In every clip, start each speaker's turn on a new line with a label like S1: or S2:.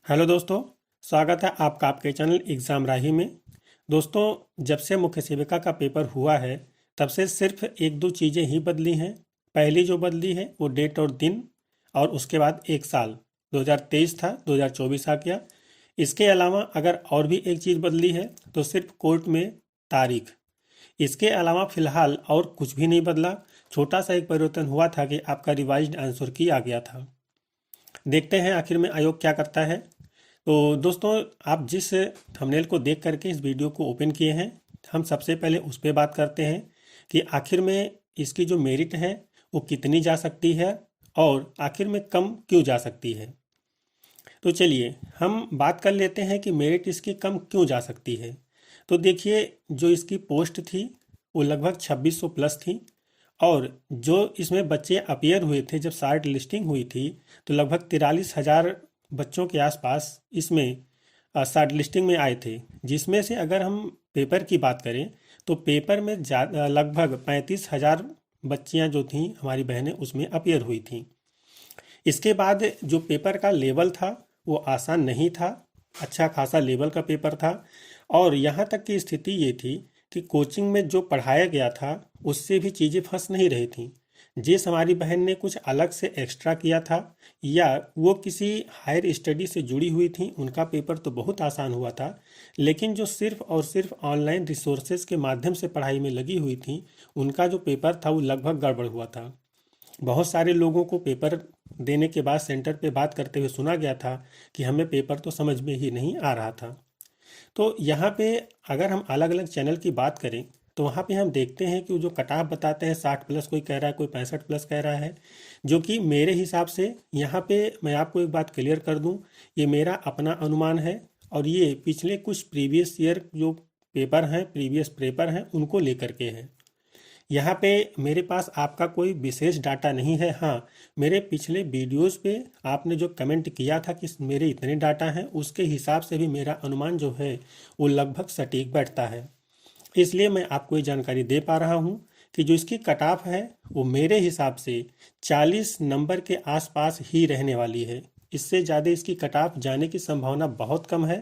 S1: Hello दोस्तों, स्वागत है आपका आपके चैनल एग्ज़ाम राही में। दोस्तों, जब से मुख्य सेविका का पेपर हुआ है तब से सिर्फ एक दो चीज़ें ही बदली हैं। पहली जो बदली है वो डेट और दिन, और उसके बाद एक साल 2023 था 2024 आ गया। इसके अलावा अगर और भी एक चीज़ बदली है तो सिर्फ कोर्ट में तारीख। इसके अलावा फ़िलहाल और कुछ भी नहीं बदला। छोटा सा एक परिवर्तन हुआ था कि आपका रिवाइज्ड आंसर की आ गया था। देखते हैं आखिर में आयोग क्या करता है। तो दोस्तों, आप जिस थंबनेल को देख करके इस वीडियो को ओपन किए हैं, हम सबसे पहले उस पर बात करते हैं कि आखिर में इसकी जो मेरिट है वो कितनी जा सकती है और आखिर में कम क्यों जा सकती है। तो चलिए हम बात कर लेते हैं कि मेरिट इसकी कम क्यों जा सकती है। तो देखिए, जो इसकी पोस्ट थी वो लगभग 2600 प्लस थी, और जो इसमें बच्चे अपीयर हुए थे जब शार्ट लिस्टिंग हुई थी तो लगभग 43,000 बच्चों के आसपास इसमें शार्ट लिस्टिंग में आए थे। जिसमें से अगर हम पेपर की बात करें तो पेपर में लगभग 35,000 बच्चियां जो थीं हमारी बहनें उसमें अपीयर हुई थीं। इसके बाद जो पेपर का लेवल था वो आसान नहीं था, अच्छा खासा लेवल का पेपर था। और यहाँ तक की स्थिति ये थी कि कोचिंग में जो पढ़ाया गया था उससे भी चीज़ें फंस नहीं रही थी। जिस हमारी बहन ने कुछ अलग से एक्स्ट्रा किया था या वो किसी हायर स्टडी से जुड़ी हुई थी, उनका पेपर तो बहुत आसान हुआ था। लेकिन जो सिर्फ और सिर्फ ऑनलाइन रिसोर्सेज के माध्यम से पढ़ाई में लगी हुई थी, उनका जो पेपर था वो लगभग गड़बड़ हुआ था। बहुत सारे लोगों को पेपर देने के बाद सेंटर पे बात करते हुए सुना गया था कि हमें पेपर तो समझ में ही नहीं आ रहा था। तो यहाँ पे अगर हम अलग अलग चैनल की बात करें तो वहाँ पे हम देखते हैं कि वो जो कट ऑफ बताते हैं 60 प्लस, कोई कह रहा है, कोई 65 प्लस कह रहा है। जो कि मेरे हिसाब से यहाँ पे मैं आपको एक बात क्लियर कर दूँ, ये मेरा अपना अनुमान है और ये पिछले कुछ प्रीवियस ईयर जो पेपर हैं, प्रीवियस पेपर हैं, उनको लेकर के हैं। यहाँ पे मेरे पास आपका कोई विशेष डाटा नहीं है। हाँ, मेरे पिछले वीडियोस पे आपने जो कमेंट किया था कि मेरे इतने डाटा हैं, उसके हिसाब से भी मेरा अनुमान जो है वो लगभग सटीक बैठता है। इसलिए मैं आपको ये जानकारी दे पा रहा हूँ कि जो इसकी कट ऑफ है वो मेरे हिसाब से 40 नंबर के आसपास ही रहने वाली है। इससे ज़्यादा इसकी कट ऑफ जाने की संभावना बहुत कम है।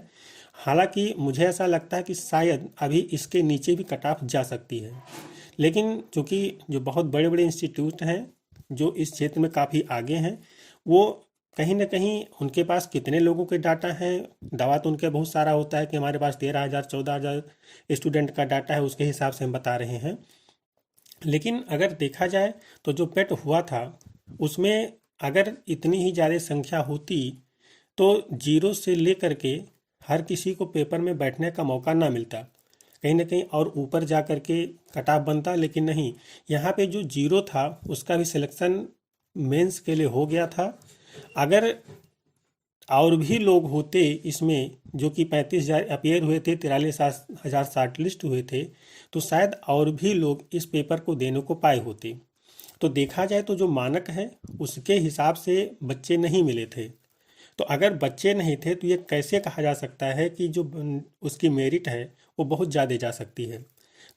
S1: हालांकि मुझे ऐसा लगता है कि शायद अभी इसके नीचे भी कट ऑफ जा सकती है। लेकिन चूंकि जो बहुत बड़े बड़े इंस्टीट्यूट हैं जो इस क्षेत्र में काफ़ी आगे हैं, वो कहीं ना कहीं उनके पास कितने लोगों के डाटा हैं, दावा तो उनके बहुत सारा होता है कि हमारे पास 13,000 14,000 स्टूडेंट का डाटा है, उसके हिसाब से हम बता रहे हैं। लेकिन अगर देखा जाए तो जो पेट हुआ था उसमें अगर इतनी ही ज़्यादा संख्या होती तो जीरो से लेकर के हर किसी को पेपर में बैठने का मौका ना मिलता, कहीं ना कहीं और ऊपर जा कर के कट ऑफ बनता। लेकिन नहीं, यहाँ पे जो जीरो था उसका भी सिलेक्शन मेंस के लिए हो गया था। अगर और भी लोग होते इसमें, जो कि 35,000 अपीयर हुए थे, 43,000 शार्ट लिस्ट हुए थे, तो शायद और भी लोग इस पेपर को देने को पाए होते। तो देखा जाए तो जो मानक है उसके हिसाब से बच्चे नहीं मिले थे। तो अगर बच्चे नहीं थे तो ये कैसे कहा जा सकता है कि जो उसकी मेरिट है वो बहुत ज़्यादा जा सकती है।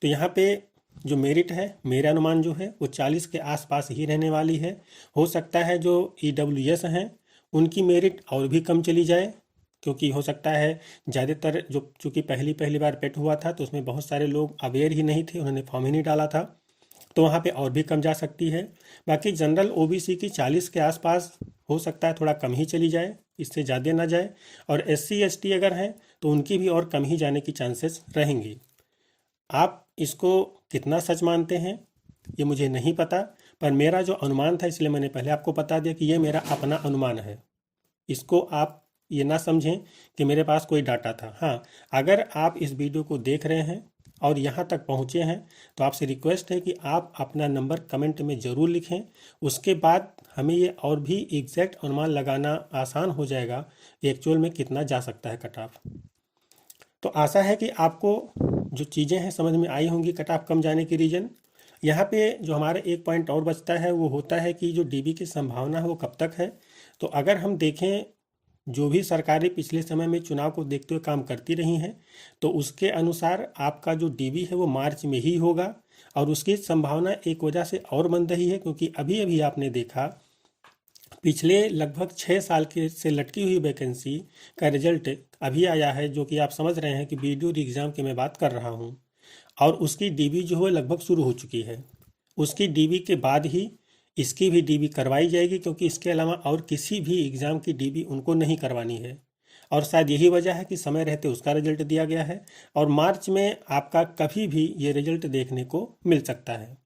S1: तो यहाँ पे जो मेरिट है, मेरा अनुमान जो है वो 40 के आसपास ही रहने वाली है। हो सकता है जो EWS हैं उनकी मेरिट और भी कम चली जाए, क्योंकि हो सकता है ज़्यादातर जो चूँकि पहली पहली बार पेट हुआ था तो उसमें बहुत सारे लोग अवेयर ही नहीं थे, उन्होंने फॉर्म ही नहीं डाला था, तो वहाँ पे और भी कम जा सकती है। बाकी जनरल OBC की 40 के आसपास हो सकता है थोड़ा कम ही चली जाए, इससे ज़्यादा ना जाए। और SC ST अगर हैं तो उनकी भी और कम ही जाने की चांसेस रहेंगी। आप इसको कितना सच मानते हैं ये मुझे नहीं पता, पर मेरा जो अनुमान था इसलिए मैंने पहले आपको बता दिया कि ये मेरा अपना अनुमान है। इसको आप ये ना समझें कि मेरे पास कोई डाटा था। हाँ, अगर आप इस वीडियो को देख रहे हैं और यहाँ तक पहुँचे हैं तो आपसे रिक्वेस्ट है कि आप अपना नंबर कमेंट में ज़रूर लिखें। उसके बाद हमें ये और भी एग्जैक्ट अनुमान लगाना आसान हो जाएगा कि एक्चुअल में कितना जा सकता है कट ऑफ। तो आशा है कि आपको जो चीज़ें हैं समझ में आई होंगी कट ऑफ कम जाने की रीज़न। यहाँ पे जो हमारा एक पॉइंट और बचता है वो होता है कि जो DB की संभावना है वो कब तक है। तो अगर हम देखें, जो भी सरकारें पिछले समय में चुनाव को देखते हुए काम करती रही हैं, तो उसके अनुसार आपका जो DB है वो मार्च में ही होगा। और उसकी संभावना एक वजह से और बन रही है क्योंकि अभी अभी आपने देखा पिछले लगभग 6 साल के से लटकी हुई वैकेंसी का रिजल्ट अभी आया है, जो कि आप समझ रहे हैं कि वीडियो एग्ज़ाम की मैं बात कर रहा हूँ। और उसकी डीबी जो है लगभग शुरू हो चुकी है। उसकी डीबी के बाद ही इसकी भी डीबी करवाई जाएगी, क्योंकि इसके अलावा और किसी भी एग्ज़ाम की डीबी उनको नहीं करवानी है। और शायद यही वजह है कि समय रहते उसका रिजल्ट दिया गया है और मार्च में आपका कभी भी ये रिजल्ट देखने को मिल सकता है।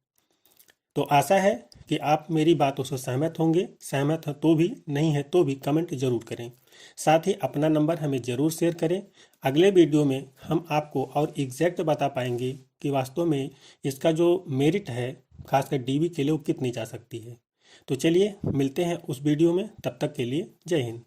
S1: तो आशा है कि आप मेरी बातों से सहमत होंगे। सहमत हैं तो भी, नहीं है तो भी कमेंट जरूर करें। साथ ही अपना नंबर हमें ज़रूर शेयर करें। अगले वीडियो में हम आपको और एग्जैक्ट बता पाएंगे कि वास्तव में इसका जो मेरिट है खासकर डीबी के लिए वो कितनी जा सकती है। तो चलिए मिलते हैं उस वीडियो में, तब तक के लिए जय हिंद।